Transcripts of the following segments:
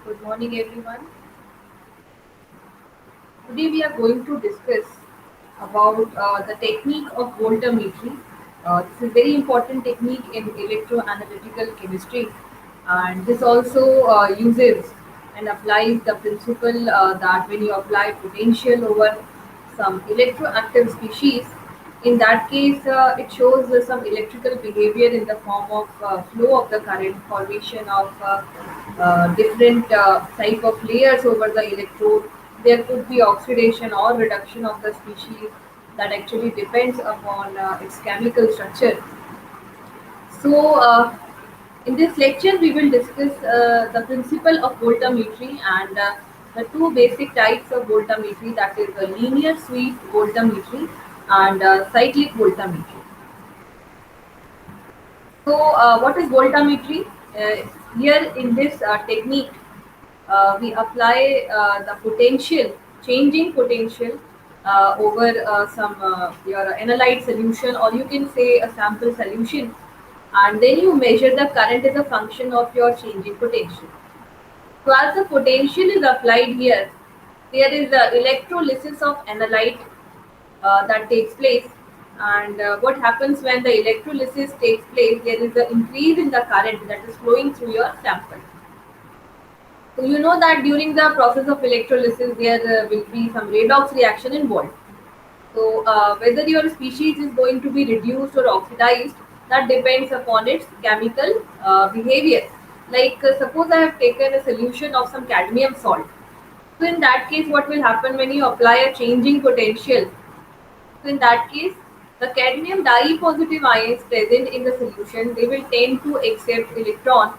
Good morning, everyone. Today we are going to discuss about the technique of voltammetry. This is a very important technique in electroanalytical chemistry, and this also uses and applies the principle that when you apply potential over some electroactive species, in that case, it shows some electrical behavior in the form of flow of the current, formation of different type of layers over the electrode. There could be oxidation or reduction of the species that actually depends upon its chemical structure. So, in this lecture, we will discuss the principle of voltammetry and the two basic types of voltammetry, that is the linear sweep voltammetry and cyclic voltammetry. So, what is voltammetry? Here in this technique, we apply the potential, changing potential over some your analyte solution, or you can say a sample solution, and then you measure the current as a function of your changing potential. So, as the potential is applied here, there is a electrolysis of analyte that takes place. And what happens when the electrolysis takes place? There is an increase in the current that is flowing through your sample. So you know that during the process of electrolysis, there will be some redox reaction involved. So whether your species is going to be reduced or oxidized, that depends upon its chemical behavior. Like suppose I have taken a solution of some cadmium salt. So in that case, what will happen when you apply a changing potential? So in that case, the cadmium dye-positive ions present in the solution, they will tend to accept electron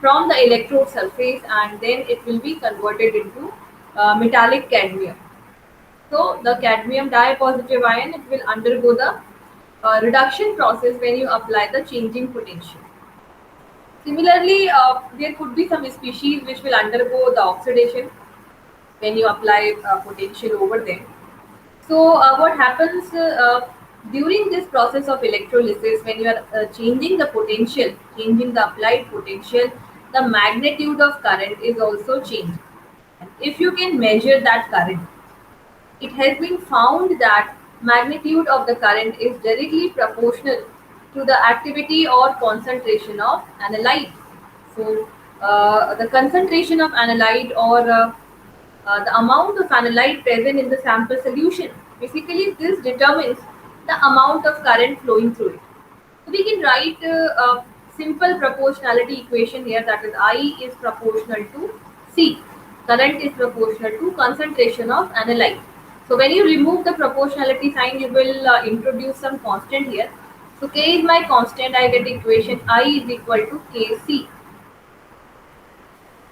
from the electrode surface, and then it will be converted into metallic cadmium. So the cadmium dye-positive ion, it will undergo the reduction process when you apply the changing potential. Similarly, there could be some species which will undergo the oxidation when you apply potential over them. So what happens during this process of electrolysis, when you are changing the potential, changing the applied potential, the magnitude of current is also changed. And if you can measure that current, it has been found that magnitude of the current is directly proportional to the activity or concentration of analyte. So the concentration of analyte, or the amount of analyte present in the sample solution. Basically, this determines the amount of current flowing through it. So we can write a simple proportionality equation here, that is I is proportional to C. Current is proportional to concentration of analyte. So when you remove the proportionality sign, you will introduce some constant here. So K is my constant, I get equation I is equal to Kc.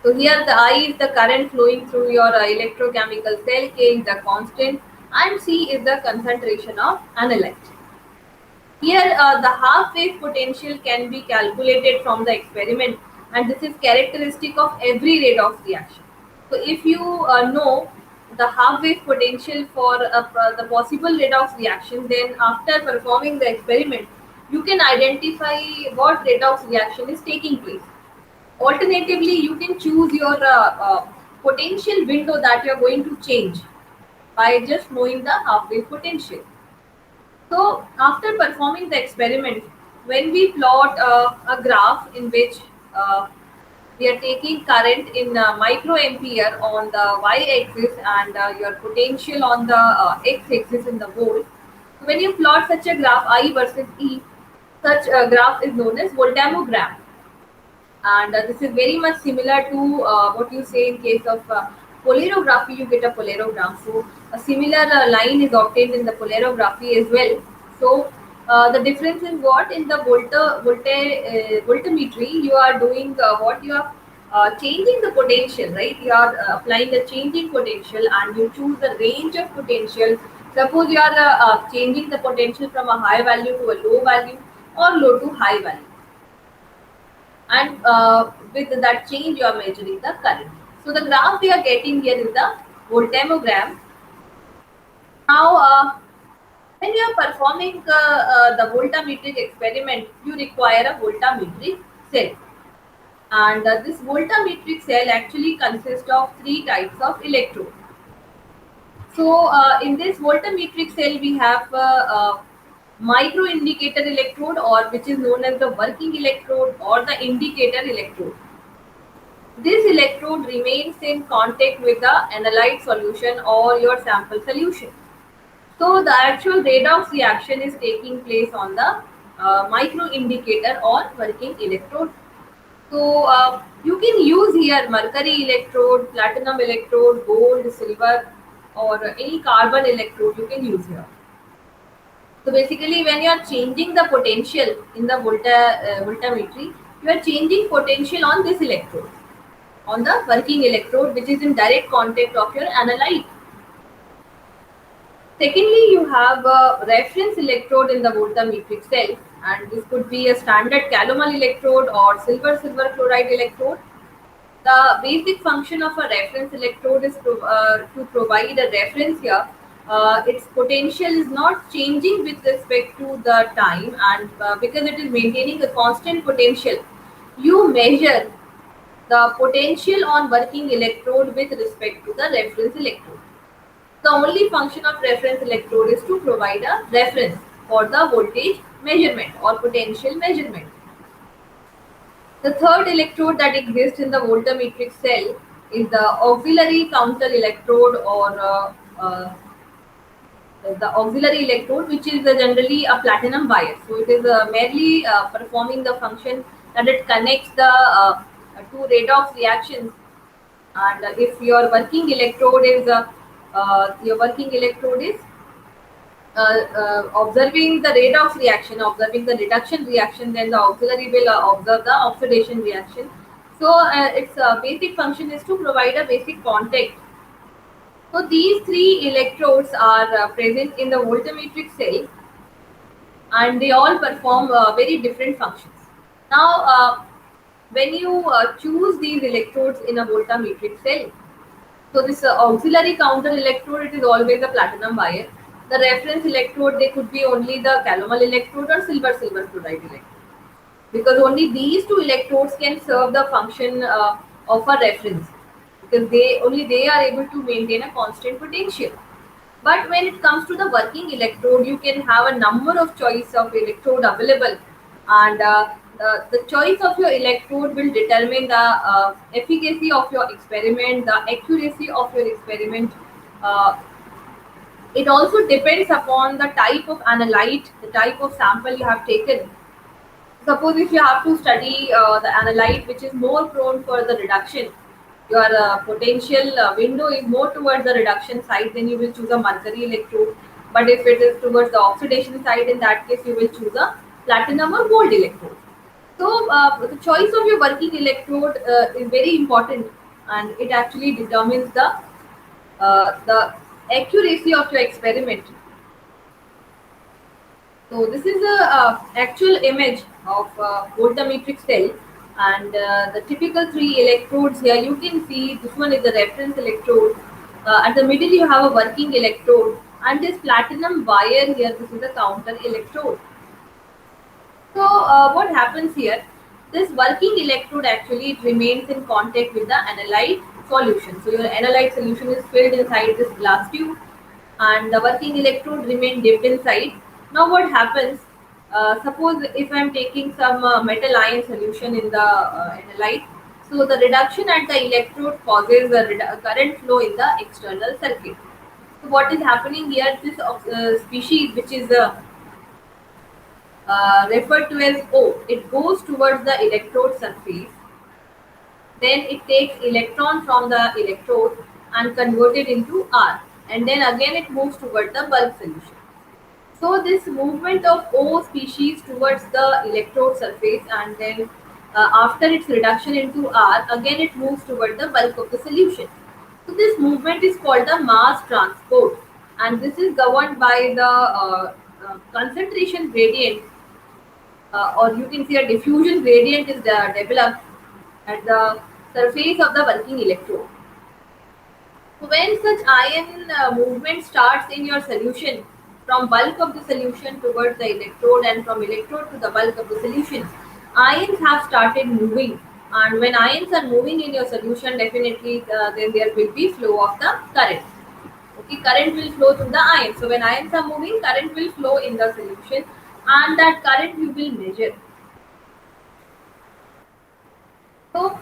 So here the I is the current flowing through your electrochemical cell, K is the constant, and C is the concentration of analyte. Here the half wave potential can be calculated from the experiment, and this is characteristic of every redox reaction. So if you know the half wave potential for the possible redox reaction, then after performing the experiment, you can identify what redox reaction is taking place. Alternatively, you can choose your potential window that you are going to change by just knowing the half-wave potential. So, after performing the experiment, when we plot a graph in which uh, we are taking current in microampere on the y-axis and your potential on the x-axis in the volt, when you plot such a graph I versus E, such a graph is known as voltammogram. And this is very much similar to what you say in case of polarography. You get a polarogram, so a similar line is obtained in the polarography as well. So the difference is what in the voltammetry you are doing, what you are changing the potential, right? You are applying a changing potential and you choose the range of potential. Suppose you are changing the potential from a high value to a low value, or low to high value, and with that change you are measuring the current. So the graph we are getting here is the voltammogram. Now when you are performing the voltammetric experiment, you require a voltammetric cell. And this voltammetric cell actually consists of three types of electrode. So in this voltammetric cell, we have micro indicator electrode, or which is known as the working electrode or the indicator electrode. This electrode remains in contact with the analyte solution or your sample solution. So the actual redox reaction is taking place on the micro indicator or working electrode. So you can use here mercury electrode, platinum electrode, gold, silver, or any carbon electrode you can use here. So basically, when you are changing the potential in the voltammetry, you are changing potential on this electrode, on the working electrode, which is in direct contact of your analyte. Secondly, you have a reference electrode in the voltammetric cell, and this could be a standard calomel electrode or silver chloride electrode. The basic function of a reference electrode is to provide a reference here. Its potential is not changing with respect to the time, and because it is maintaining a constant potential, you measure the potential on working electrode with respect to the reference electrode. The only function of reference electrode is to provide a reference for the voltage measurement or potential measurement. The third electrode that exists in the voltammetric cell is the auxiliary counter electrode, or the auxiliary electrode, which is generally a platinum wire. So it is merely performing the function that it connects the two redox reactions. And if your working electrode is observing the redox reaction, observing the reduction reaction, then the auxiliary will observe the oxidation reaction. So its basic function is to provide a basic contact. So these three electrodes are present in the voltammetric cell, and they all perform very different functions. Now, when you choose these electrodes in a voltammetric cell, so this auxiliary counter electrode, it is always a platinum wire. The reference electrode, they could be only the calomel electrode or silver chloride electrode, because only these two electrodes can serve the function of a reference, because they are able to maintain a constant potential. But when it comes to the working electrode, you can have a number of choice of electrode available, and the choice of your electrode will determine the efficacy of your experiment, the accuracy of your experiment. Uh, it also depends upon the type of analyte, the type of sample you have taken. Suppose if you have to study the analyte which is more prone for the reduction, your potential window is more towards the reduction side, then you will choose a mercury electrode. But if it is towards the oxidation side, in that case you will choose a platinum or gold electrode. So the choice of your working electrode is very important, and it actually determines the accuracy of your experiment. So this is a actual image of voltammetric cell, and the typical three electrodes here. You can see this one is the reference electrode. At the middle you have a working electrode, and this platinum wire here. This is a counter electrode. So what happens here? This working electrode actually it remains in contact with the analyte solution. So your analyte solution is filled inside this glass tube, and the working electrode remain dipped inside. Now what happens? Suppose if I am taking some metal ion solution in the analyte, so the reduction at the electrode causes a current flow in the external circuit. So what is happening here? This species, which is referred to as O, it goes towards the electrode surface. Then it takes electron from the electrode and convert it into R, and then again it moves towards the bulk solution. So this movement of O species towards the electrode surface, and then after its reduction into R, again it moves toward the bulk of the solution. So this movement is called the mass transport, and this is governed by the concentration gradient, or you can see a diffusion gradient is developed at the surface of the working electrode. So when such ion movement starts in your solution, from bulk of the solution towards the electrode and from electrode to the bulk of the solution, ions have started moving. And when ions are moving in your solution, definitely then there will be flow of the current. Okay, current will flow through the ions. So when ions are moving, current will flow in the solution, and that current you will measure. So,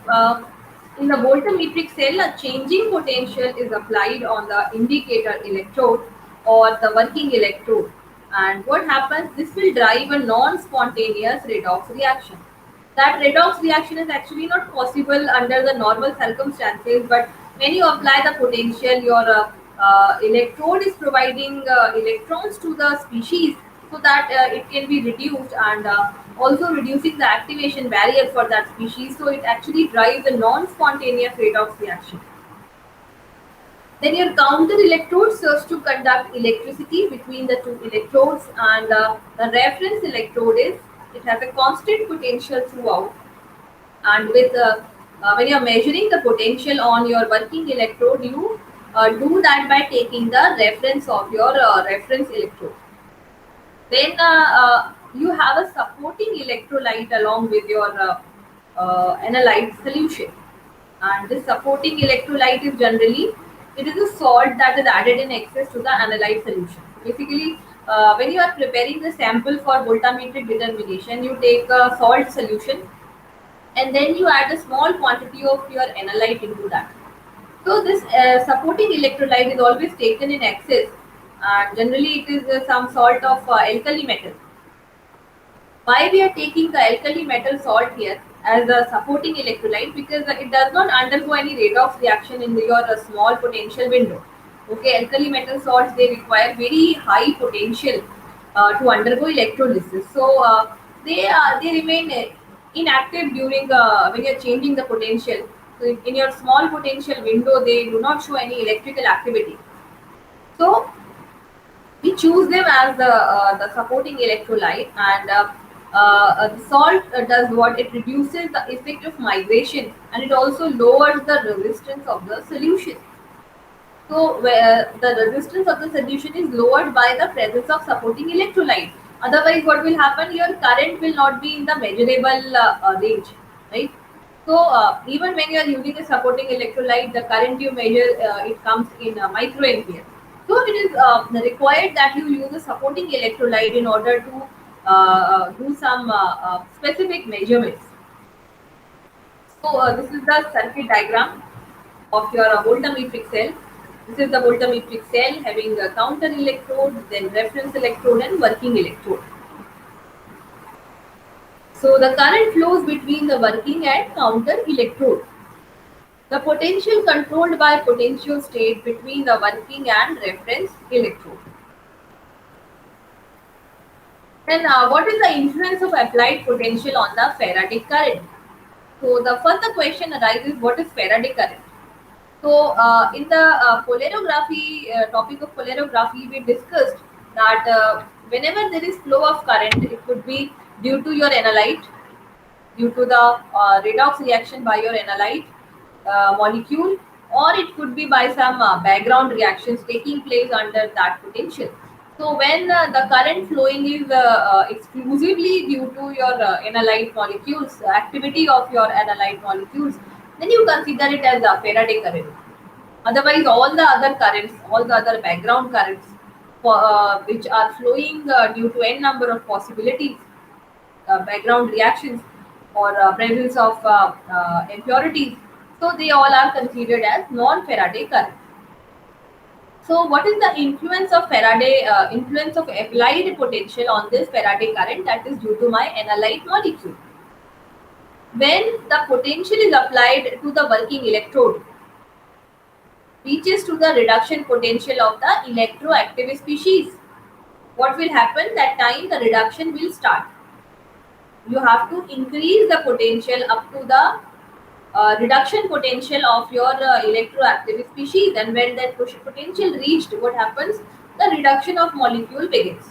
in the voltammetric cell, a changing potential is applied on the indicator electrode or the working electrode. And what happens? This will drive a non-spontaneous redox reaction. That redox reaction is actually not possible under the normal circumstances, but when you apply the potential, your electrode is providing electrons to the species so that it can be reduced, and also reducing the activation barrier for that species, so it actually drives a non-spontaneous redox reaction. Then your counter electrode serves to conduct electricity between the two electrodes, and the reference electrode is, it has a constant potential throughout, and with when you are measuring the potential on your working electrode, you do that by taking the reference of your reference electrode. Then you have a supporting electrolyte along with your analyte solution. And this supporting electrolyte is generally, it is a salt that is added in excess to the analyte solution. Basically, when you are preparing the sample for voltammetric determination, you take a salt solution and then you add a small quantity of your analyte into that. So this supporting electrolyte is always taken in excess, and generally it is some sort of alkali metal. Why we are taking the alkali metal salt here as a supporting electrolyte? Because it does not undergo any redox reaction in your small potential window. Okay, alkali metal salts, they require very high potential to undergo electrolysis. So they remain inactive during when you are changing the potential. So in your small potential window, they do not show any electrical activity. So we choose them as the supporting electrolyte, and the salt does what, it reduces the effect of migration, and it also lowers the resistance of the solution. So where the resistance of the solution is lowered by the presence of supporting electrolyte. Otherwise, what will happen? Your current will not be in the measurable range, right? So even when you are using a supporting electrolyte, the current you measure, it comes in microampere. So it is required that you use a supporting electrolyte in order to do some specific measurements. So this is the circuit diagram of your voltammetric cell. This is the voltammetric cell having a counter electrode, then reference electrode and working electrode. So the current flows between the working and counter electrode. The potential controlled by potential state between the working and reference electrode. Then what is the influence of applied potential on the Faraday current? So the further question arises, what is Faraday current? So in the polarography, topic of polarography, we discussed that whenever there is flow of current, it could be due to your analyte, due to the redox reaction by your analyte molecule, or it could be by some background reactions taking place under that potential. So when the current flowing is exclusively due to your analyte molecules, activity of your analyte molecules, then you consider it as a Faraday current. Otherwise, all the other currents, all the other background currents, which are flowing due to n number of possibilities, background reactions, or presence of impurities, so they all are considered as non-Faraday current. So, what is the influence of Faraday, influence of applied potential on this Faraday current, that is due to my analyte molecule? When the potential is applied to the working electrode, reaches to the reduction potential of the electroactive species, what will happen? That time the reduction will start. You have to increase the potential up to the reduction potential of your electroactive species, and when that potential reached, what happens? The reduction of molecule begins.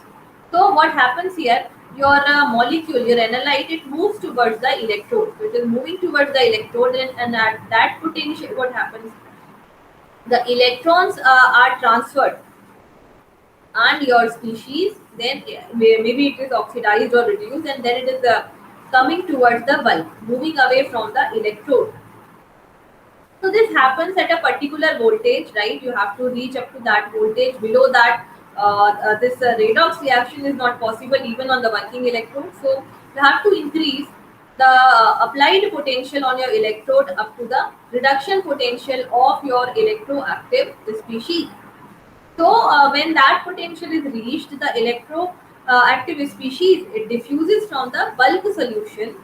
So what happens here? Your molecule, your analyte, it moves towards the electrode. So it is moving towards the electrode, and at that potential, what happens? The electrons are transferred, and your species then maybe it is oxidized or reduced, and then it is coming towards the bulb, moving away from the electrode. So this happens at a particular voltage, right? You have to reach up to that voltage. Below that, this redox reaction is not possible even on the working electrode. So you have to increase the applied potential on your electrode up to the reduction potential of your electroactive species. So when that potential is reached, the electroactive species, it diffuses from the bulk solution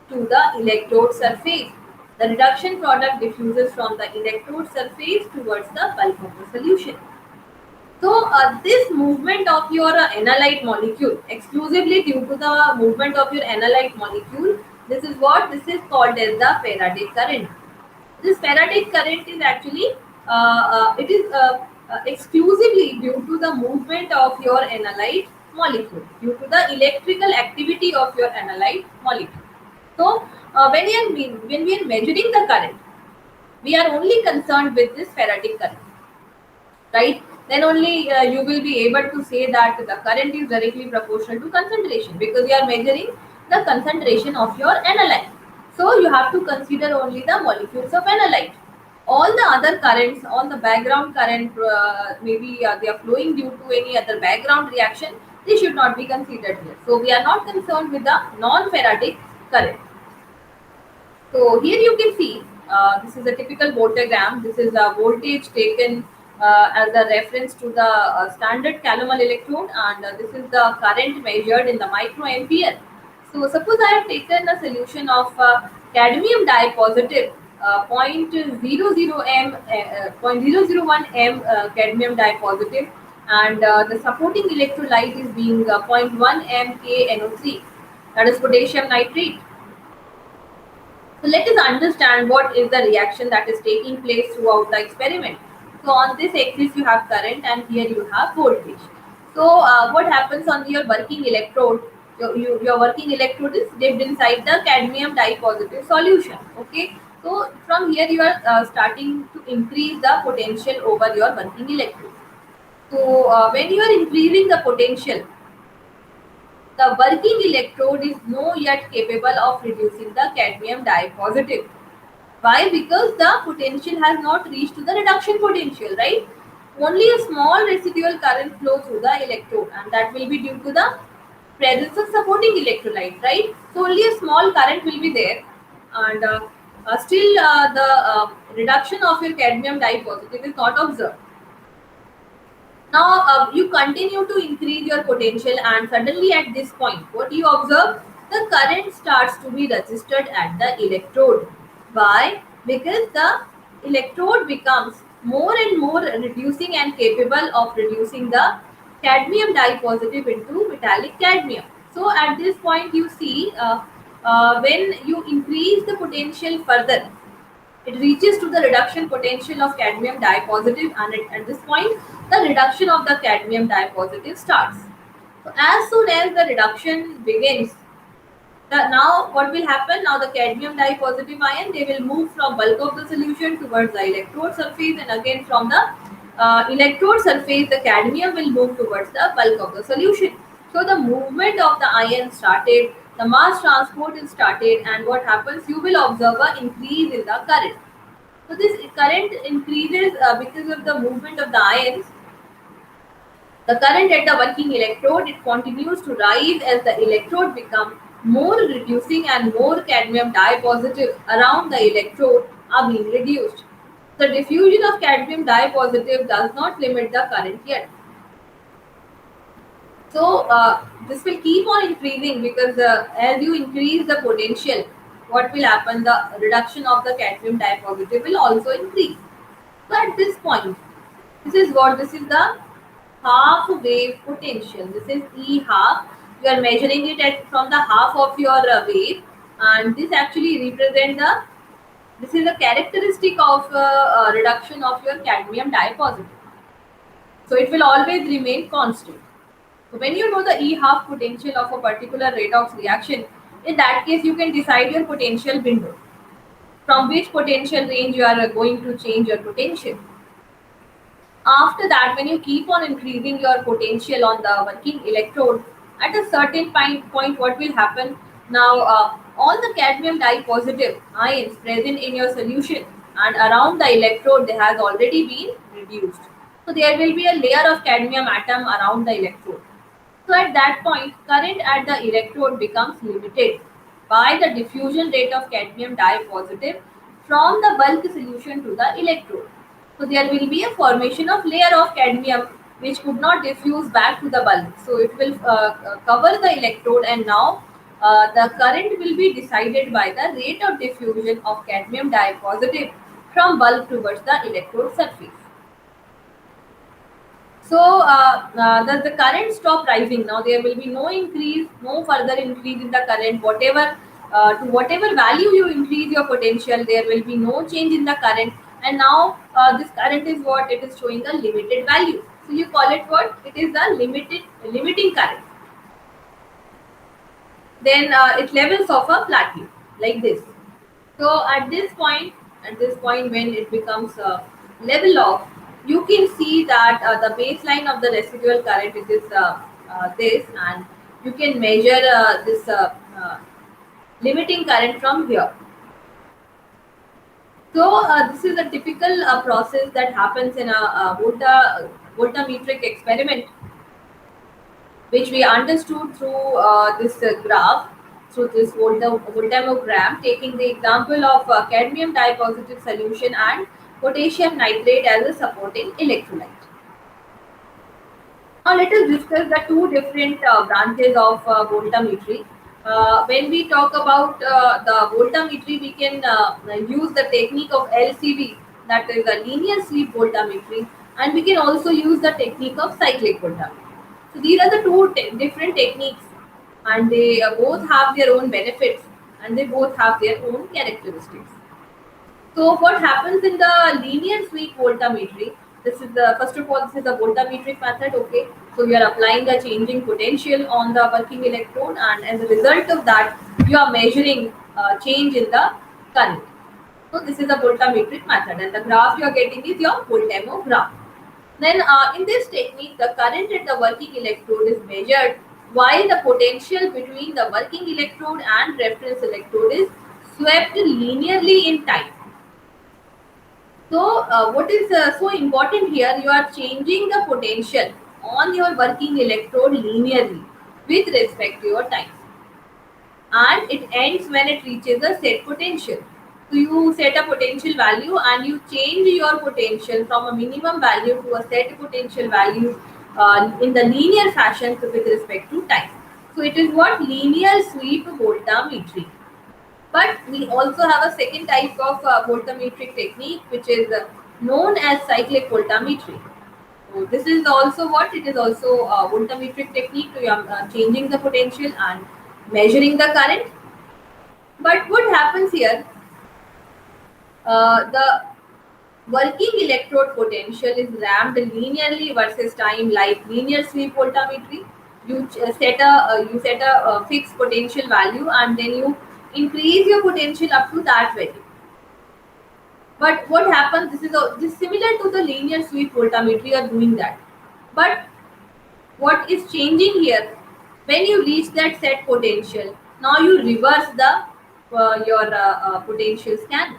to the electrode surface. The reduction product diffuses from the electrode surface towards the bulk of the solution. So this movement of your analyte molecule, exclusively due to the movement of your analyte molecule, this is called as the Faraday current. This Faraday current is actually it is exclusively due to the movement of your analyte molecule, due to the electrical activity of your analyte molecule. So when we are measuring the current, we are only concerned with this Faraday current, right? Then only you will be able to say that the current is directly proportional to concentration, because you are measuring the concentration of your analyte. So you have to consider only the molecules of analyte. All the other currents, all the background current, maybe they are flowing due to any other background reaction, they should not be considered here. So we are not concerned with the non-Faraday current. So here you can see this is a typical voltagram. This is a voltage taken as a reference to the standard calomel electrode, and this is the current measured in the microampere. So suppose I have taken a solution of cadmium dye positive 0.00 m, 0.001 m cadmium dye positive, and the supporting electrolyte is being 0.1 m KNO3, that is potassium nitrate. So let us understand what is the reaction that is taking place throughout the experiment. So on this axis you have current and here you have voltage. So what happens on your working electrode? Your working electrode is dipped inside the cadmium dye positive solution. Okay. So from here you are starting to increase the potential over your working electrode. So when you are increasing the potential, the working electrode is no yet capable of reducing the cadmium dye positive. Why? Because the potential has not reached to the reduction potential, right? Only a small residual current flows through the electrode, and that will be due to the presence of supporting electrolyte, right? So only a small current will be there, and still the reduction of your cadmium dye positive is not observed. Now you continue to increase your potential, and suddenly at this point, what you observe? The current starts to be registered at the electrode. Why? Because the electrode becomes more and more reducing and capable of reducing the cadmium dye positive into metallic cadmium. So at this point, you see when you increase the potential further, it reaches to the reduction potential of cadmium dye positive, and at this point the reduction of the cadmium dye positive starts. So as soon as the reduction begins, now what will happen? Now the cadmium dye positive ion, they will move from bulk of the solution towards the electrode surface, and again from the electrode surface the cadmium will move towards the bulk of the solution. So the movement of the ion started, the mass transport is started, and what happens? You will observe an increase in the current. So this current increases because of the movement of the ions. The current at the working electrode, it continues to rise as the electrode becomes more reducing, and more cadmium dye positive around the electrode are being reduced. The diffusion of cadmium dye positive does not limit the current yet. So this will keep on increasing, because as you increase the potential, what will happen? The reduction of the cadmium dye positive will also increase. So at this point, this is the half wave potential. This is E half. You are measuring it at from the half of your wave, and this actually represent the, this is a characteristic of reduction of your cadmium dye positive. So it will always remain constant. So when you know the E half potential of a particular redox reaction, in that case you can decide your potential window, from which potential range you are going to change your potential. After that, when you keep on increasing your potential on the working electrode, at a certain point what will happen? Now, all the cadmium dye positive ions present in your solution and around the electrode, they has already been reduced. So there will be a layer of cadmium atom around the electrode. So at that point, current at the electrode becomes limited by the diffusion rate of cadmium dye positive from the bulk solution to the electrode. So there will be a formation of layer of cadmium which could not diffuse back to the bulk. So it will cover the electrode, and now the current will be decided by the rate of diffusion of cadmium dye positive from bulk towards the electrode surface. So the current stop rising. Now there will be no increase, no further increase in the current. Whatever to whatever value you increase your potential, there will be no change in the current. And now this current is what it is showing a limited value. So you call it what? It is the limiting current. Then it levels off a plateau like this. So at this point when it becomes level off, you can see that the baseline of the residual current it is this, and you can measure this limiting current from here. So this is a typical process that happens in a, voltammetric experiment, which we understood through this graph, through this voltammogram, taking the example of cadmium dye-positive solution and potassium nitrate as a supporting electrolyte. Now let us discuss the two different branches of voltammetry. When we talk about the voltammetry, we can use the technique of LCV, that is a linear sweep voltammetry, and we can also use the technique of cyclic voltammetry. So these are the two different techniques, and they both have their own benefits, and they both have their own characteristics. So what happens in the linear sweep voltammetry? This is the first of all, this is the voltammetric method. Okay, so we are applying a changing potential on the working electrode, and as a result of that, you are measuring change in the current. So this is the voltammetric method, and the graph you are getting is your voltammo graph. Then in this technique, the current at the working electrode is measured while the potential between the working electrode and reference electrode is swept linearly in time. So, what is so important here? You are changing the potential on your working electrode linearly with respect to your time, and it ends when it reaches a set potential. So, you set a potential value and you change your potential from a minimum value to a set potential value in the linear fashion with respect to time. So, it is what linear sweep voltammetry. But we also have a second type of voltammetric technique, which is known as cyclic voltammetry. So this is also what it is also a voltammetric technique to changing the potential and measuring the current. But what happens here? The working electrode potential is ramped linearly versus time, like linear sweep voltammetry. You set a fixed potential value, and then you increase your potential up to that value. But what happens? This is similar to the linear sweep voltammetry. You are doing that, but what is changing here? When you reach that set potential, now you reverse the your potential scan.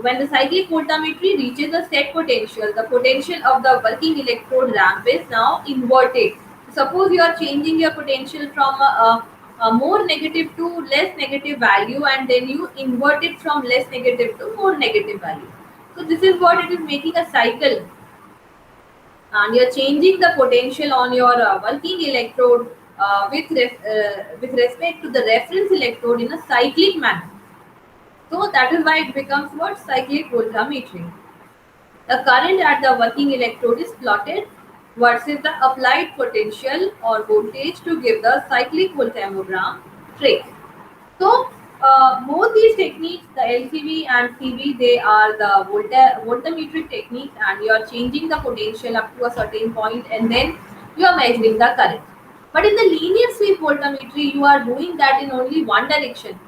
When the cyclic voltammetry reaches a set potential, the potential of the working electrode ramp is now inverted. Suppose you are changing your potential from a more negative to less negative value, and then you invert it from less negative to more negative value. So this is what it is, making a cycle, and you're changing the potential on your working electrode with respect to the reference electrode in a cyclic manner. So that is why it becomes what? Cyclic voltammetry. The current at the working electrode is plotted versus the applied potential or voltage to give the cyclic voltammogram trace. So both these techniques, the LCV and CV, they are the voltammetric techniques, and you are changing the potential up to a certain point, and then you are measuring the current. But in the linear sweep voltammetry, you are doing that in only one direction,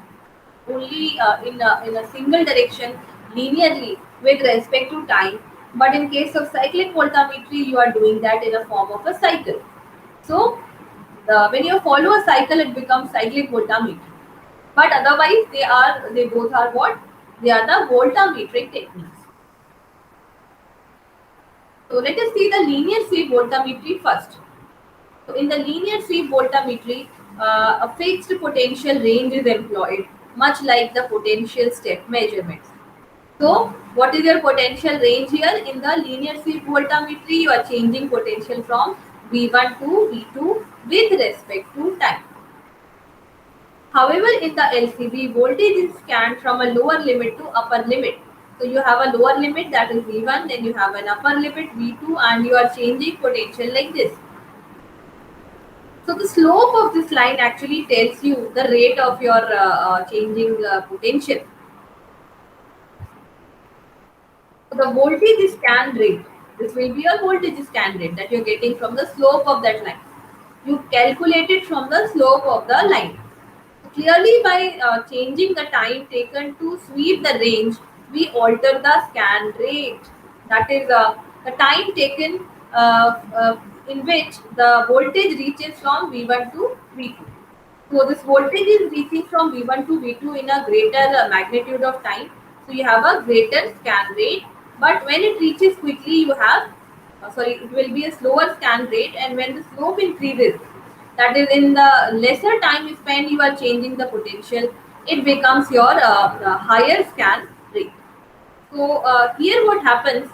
only in a single direction linearly with respect to time. But in case of cyclic voltammetry, you are doing that in a form of a cycle. So when you follow a cycle, it becomes cyclic voltammetry. But otherwise they both are what? They are the voltammetric techniques. So let us see the linear sweep voltammetry first. So in the linear sweep voltammetry, a fixed potential range is employed, much like the potential step measurements. So what is your potential range here? In the linear sweep voltammetry, you are changing potential from V1 to V2 with respect to time. However, in the LCV, voltage is scanned from a lower limit to upper limit. So you have a lower limit, that is V1, then you have an upper limit V2, and you are changing potential like this. So the slope of this line actually tells you the rate of your changing potential. So the voltage scan rate. This will be your voltage scan rate that you're getting from the slope of that line. You calculate it from the slope of the line. Clearly, by changing the time taken to sweep the range, we alter the scan rate. That is the time taken in which the voltage reaches from V1 to V2. So this voltage is reaching from V1 to V2 in a greater magnitude of time. So you have a greater scan rate. But when it reaches quickly, you have, it will be a slower scan rate. And when the slope increases, that is in the lesser time you spend, you are changing the potential. It becomes your higher scan rate. So here what happens,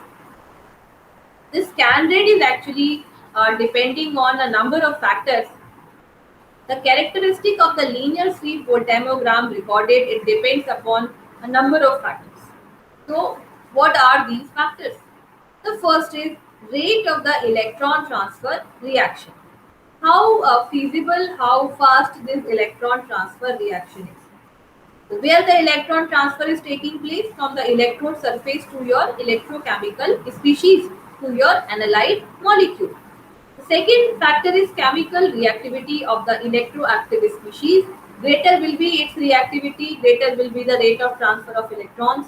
this scan rate is actually depending on a number of factors. The characteristic of the linear sweep voltammogram recorded, it depends upon a number of factors. So, what are these factors? The first is rate of the electron transfer reaction. How feasible, how fast this electron transfer reaction is. So where the electron transfer is taking place from the electrode surface to your electrochemical species to your analyte molecule. The second factor is chemical reactivity of the electroactive species. Greater will be its reactivity, greater will be the rate of transfer of electrons.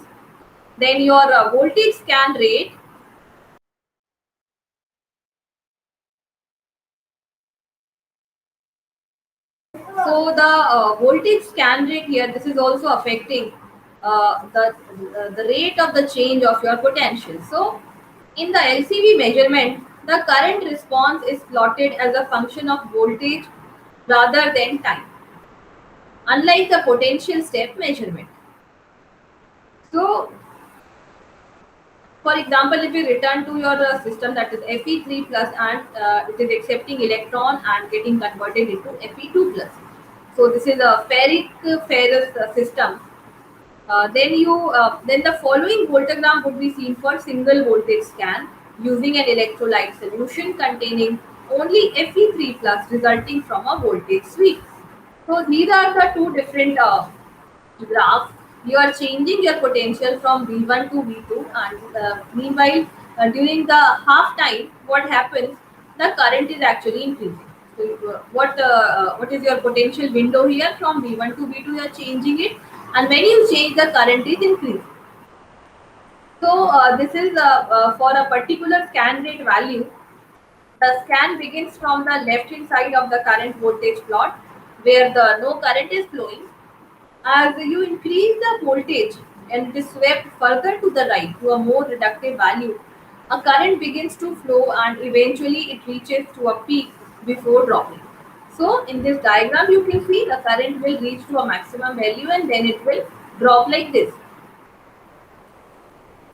Then your voltage scan rate. So the voltage scan rate here, this is also affecting the rate of the change of your potential. So in the LCV measurement, the current response is plotted as a function of voltage rather than time, unlike the potential step measurement. So, for example, if you return to your system, that is Fe3 plus, and it is accepting electron and getting converted into Fe2 plus. So this is a ferric ferrous system. Then the following voltagram would be seen for single voltage scan using an electrolyte solution containing only Fe3 plus, resulting from a voltage sweep. So these are the two different graph. You are changing your potential from V1 to V2, and meanwhile during the half time, what happens, the current is actually increasing. So what is your potential window here? From V1 to V2 you are changing it, and when you change, the current is increasing. So this is for a particular scan rate value. The scan begins from the left hand side of the current voltage plot, where the no current is flowing. As you increase the voltage and it is swept further to the right to a more reductive value, a current begins to flow and eventually it reaches to a peak before dropping. So in this diagram you can see the current will reach to a maximum value and then it will drop like this.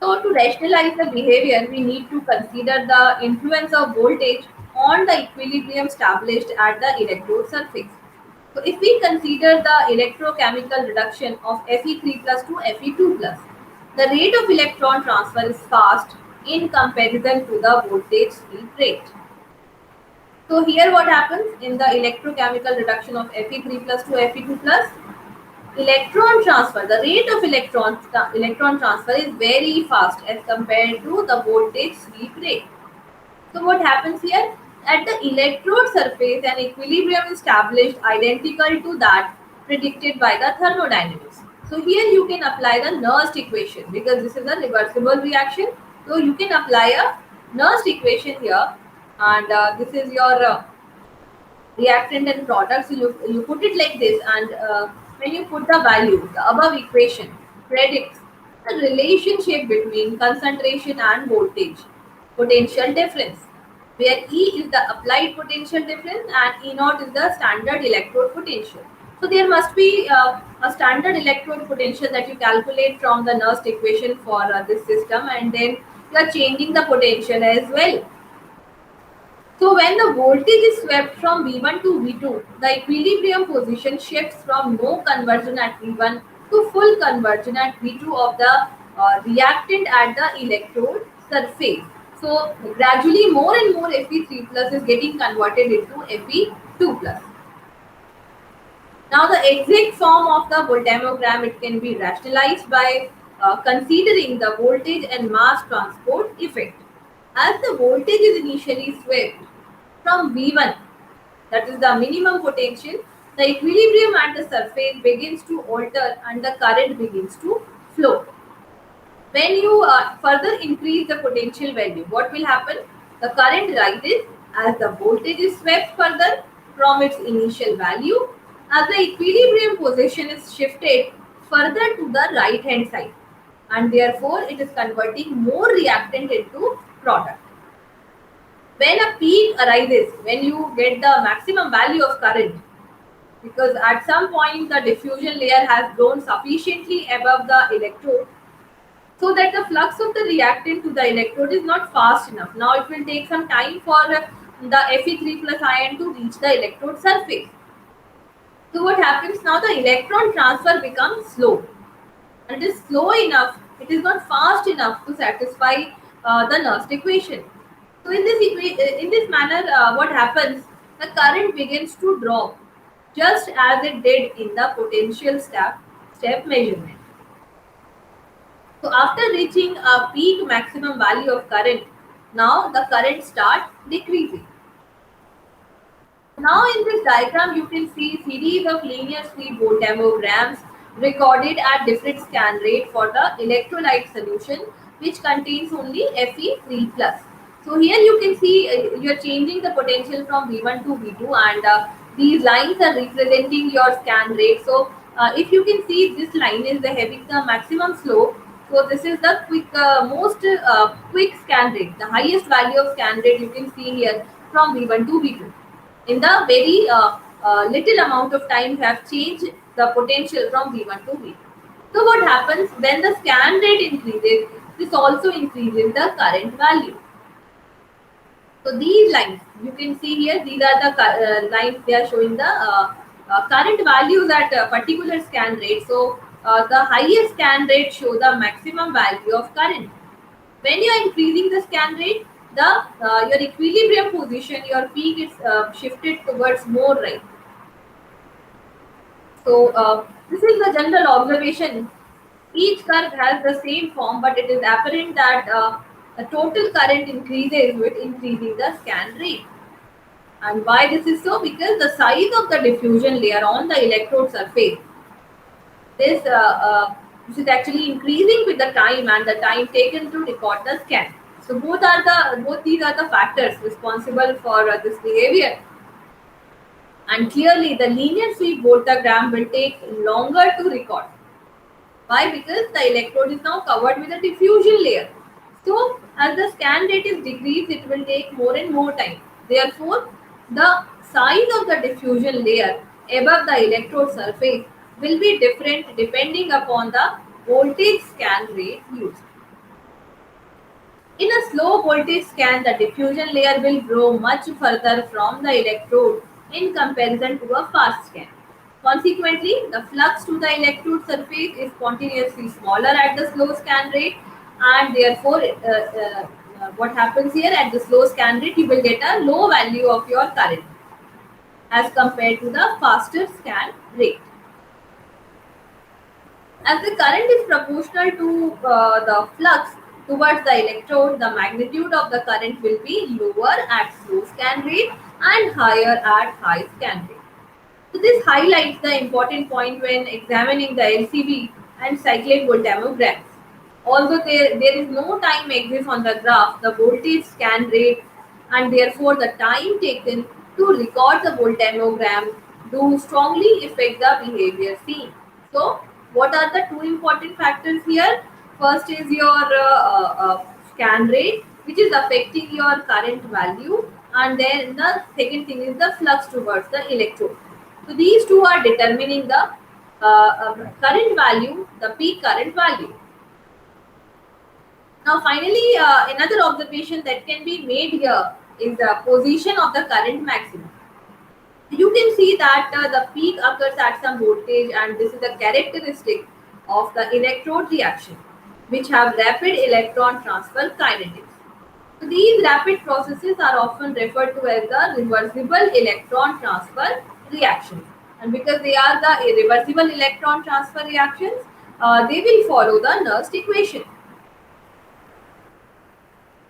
So to rationalize the behavior, we need to consider the influence of voltage on the equilibrium established at the electrode surface. So if we consider the electrochemical reduction of Fe3 plus to Fe2 plus, the rate of electron transfer is fast in comparison to the voltage sweep rate. So here what happens in the electrochemical reduction of Fe3 plus to Fe2 plus, electron transfer, the rate of electron transfer is very fast as compared to the voltage sweep rate. So what happens here? At the electrode surface, an equilibrium is established identical to that predicted by the thermodynamics. So here you can apply the Nernst equation because this is a reversible reaction. So you can apply a Nernst equation here, and this is your reactant and product. So you put it like this, and when you put the value, the above equation predicts the relationship between concentration and voltage potential difference, where E is the applied potential difference and E naught is the standard electrode potential. So there must be a standard electrode potential that you calculate from the Nernst equation for this system, and then you are changing the potential as well. So when the voltage is swept from V1 to V2, the equilibrium position shifts from no conversion at V1 to full conversion at V2 of the reactant at the electrode surface. So gradually more and more Fe3 plus is getting converted into Fe2 plus. Now the exact form of the voltammogram, it can be rationalized by considering the voltage and mass transport effect. As the voltage is initially swept from V1, that is the minimum potential, the equilibrium at the surface begins to alter and the current begins to flow. When you further increase the potential value, what will happen? The current rises as the voltage is swept further from its initial value, as the equilibrium position is shifted further to the right hand side, and therefore it is converting more reactant into product. When a peak arises, when you get the maximum value of current, because at some point the diffusion layer has grown sufficiently above the electrode so that the flux of the reactant to the electrode is not fast enough. Now it will take some time for the Fe3 plus ion to reach the electrode surface. So what happens now? The electron transfer becomes slow, and it is slow enough, it is not fast enough to satisfy the Nernst equation. So in this manner, what happens? The current begins to drop, just as it did in the potential step measurement. So after reaching a peak maximum value of current, now the current starts decreasing. Now in this diagram you can see series of linear speed voltammograms recorded at different scan rate for the electrolyte solution, which contains only Fe3 plus. So here you can see you are changing the potential from V1 to V2, and these lines are representing your scan rate. So if you can see, this line is having the maximum slope. So this is the most quick scan rate, the highest value of scan rate you can see here from V1 to V2. In the very little amount of time, you have changed the potential from V1 to V2. So what happens when the scan rate increases? This also increases the current value. So these lines you can see here, these are the lines, they are showing the current values at a particular scan rate. So the highest scan rate show the maximum value of current. When you are increasing the scan rate, the your equilibrium position, your peak is shifted towards more right. So this is the general observation. Each curve has the same form, but it is apparent that the total current increases with increasing the scan rate. And why this is so? Because the size of the diffusion layer on the electrode surface, this this is actually increasing with the time and the time taken to record the scan. So both these are the factors responsible for this behavior. And clearly, the linear sweep voltagram will take longer to record. Why? Because the electrode is now covered with a diffusion layer. So as the scan rate is decreased, it will take more and more time. Therefore, the size of the diffusion layer above the electrode surface will be different depending upon the voltage scan rate used. In a slow voltage scan, the diffusion layer will grow much further from the electrode in comparison to a fast scan. Consequently, the flux to the electrode surface is continuously smaller at the slow scan rate, and therefore, what happens here at the slow scan rate, you will get a low value of your current as compared to the faster scan rate. As the current is proportional to the flux towards the electrode, the magnitude of the current will be lower at slow scan rate and higher at high scan rate. So this highlights the important point when examining the LCV and cyclic voltammograms. Although there is no time axis on the graph, the voltage scan rate and therefore the time taken to record the voltammogram do strongly affect the behavior seen. So, what are the two important factors here? First is your scan rate, which is affecting your current value, and then the second thing is the flux towards the electrode. So, these two are determining the current value, the peak current value. Now, finally, another observation that can be made here is the position of the current maximum. You can see that the peak occurs at some voltage, and this is a characteristic of the electrode reaction, which have rapid electron transfer kinetics. So these rapid processes are often referred to as the reversible electron transfer reactions, and because they are the irreversible electron transfer reactions, they will follow the Nernst equation.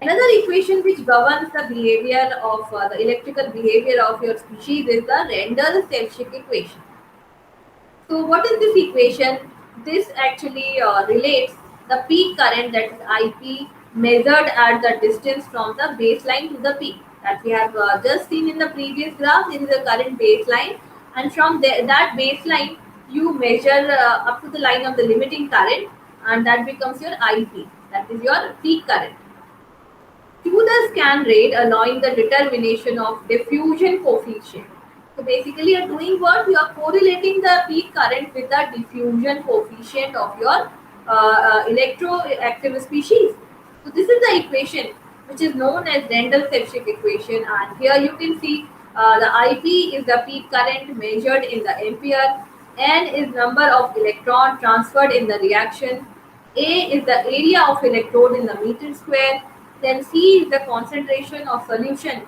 Another equation which governs the behavior of the electrical behavior of your species is the Randall-Sevcik equation. So what is this equation? This actually relates the peak current, that is IP, measured at the distance from the baseline to the peak, that we have just seen in the previous graph. There is a current baseline, and from that baseline you measure up to the line of the limiting current, and that becomes your IP, that is your peak current, to the scan rate, allowing the determination of diffusion coefficient. So basically, you're doing what? You are correlating the peak current with the diffusion coefficient of your electroactive species. So this is the equation which is known as Randall-Sevcik equation, and here you can see the IP is the peak current measured in the ampere, N is number of electron transferred in the reaction, A is the area of electrode in the meter square, then C is the concentration of solution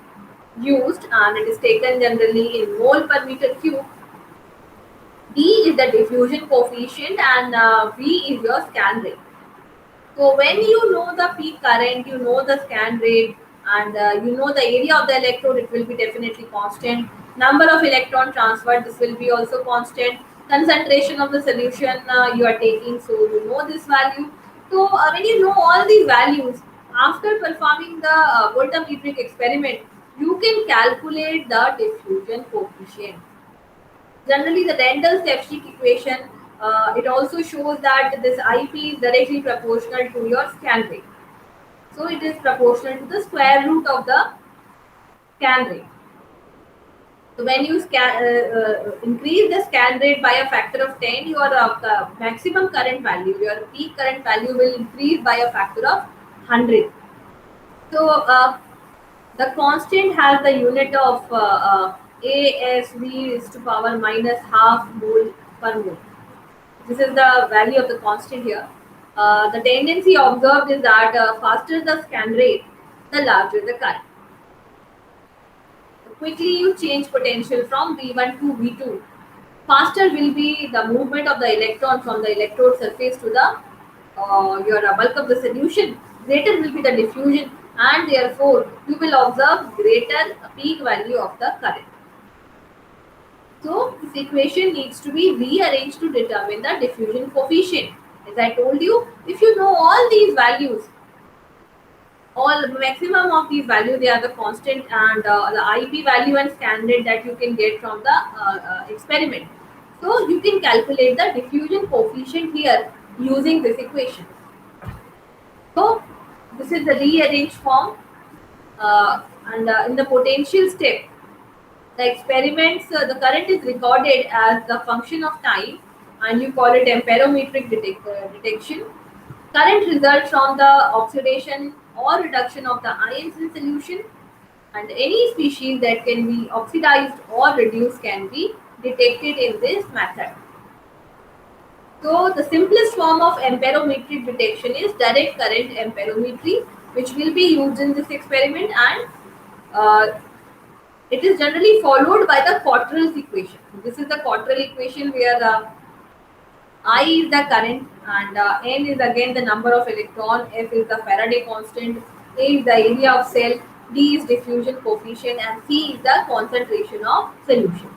used, and it is taken generally in mole per meter cube. D is the diffusion coefficient, and V is your scan rate. So when you know the peak current, you know the scan rate, and you know the area of the electrode, it will be definitely constant. Number of electron transferred, this will be also constant. Concentration of the solution you are taking, so you know this value. So when you know all these values, after performing the voltammetric experiment, you can calculate the diffusion coefficient. Generally, the Randall-Sevcik equation, it also shows that this IP is directly proportional to your scan rate. So it is proportional to the square root of the scan rate. So when you increase the scan rate by a factor of 10, your maximum current value, your peak current value will increase by a factor of 100. So the constant has the unit of ASV is to power minus half mole per mole. This is the value of the constant here. The tendency observed is that faster the scan rate, the larger the current. Quickly you change potential from V1 to V2. Faster will be the movement of the electron from the electrode surface to the your bulk of the solution. Greater will be the diffusion, and therefore you will observe greater peak value of the current. So this equation needs to be rearranged to determine the diffusion coefficient. As I told you, if you know all these values, all maximum of these values, they are the constant, and the IP value and scan rate that you can get from the experiment. So you can calculate the diffusion coefficient here using this equation. So this is the rearranged form, and in the potential step, the experiments, the current is recorded as the function of time, and you call it amperometric detection. Current results from the oxidation or reduction of the ions in solution, and any species that can be oxidized or reduced can be detected in this method. So the simplest form of amperometric detection is direct current amperometry, which will be used in this experiment, and uh, it is generally followed by the Cottrell's equation. This is the Cottrell equation where I is the current, and N is again the number of electron, F is the Faraday constant, A is the area of cell, D is diffusion coefficient, and C is the concentration of solution.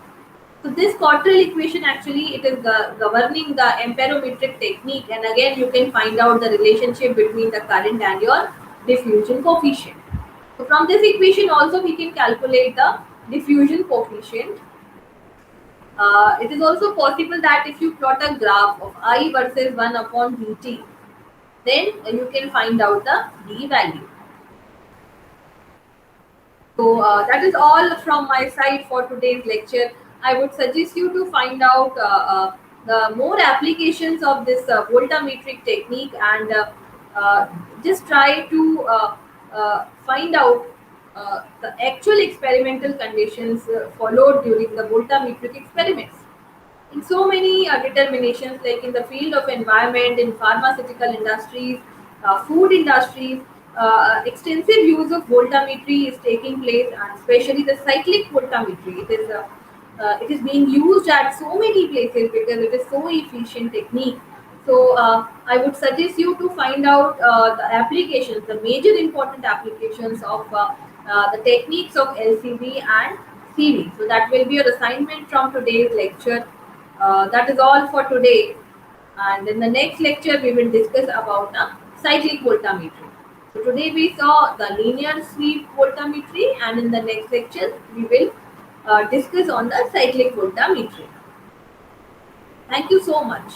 So this Cottrell equation actually it is governing the amperometric technique, and again you can find out the relationship between the current and your diffusion coefficient. So from this equation also we can calculate the diffusion coefficient. It is also possible that if you plot a graph of I versus 1 upon dt, then you can find out the d value. So that is all from my side for today's lecture. I would suggest you to find out the more applications of this voltammetric technique, and uh, just try to find out the actual experimental conditions followed during the voltammetric experiments in so many determinations, like in the field of environment, in pharmaceutical industries, food industries. Extensive use of voltammetry is taking place, and especially the cyclic voltammetry. It is being used at so many places because it is so efficient technique. So I would suggest you to find out the applications, the major important applications of the techniques of LCV and CV. So that will be your assignment from today's lecture. That is all for today. And in the next lecture, we will discuss about cyclic voltammetry. So today we saw the linear sweep voltammetry, and in the next lecture, we will discuss on the cyclic voltammetry. Thank you so much.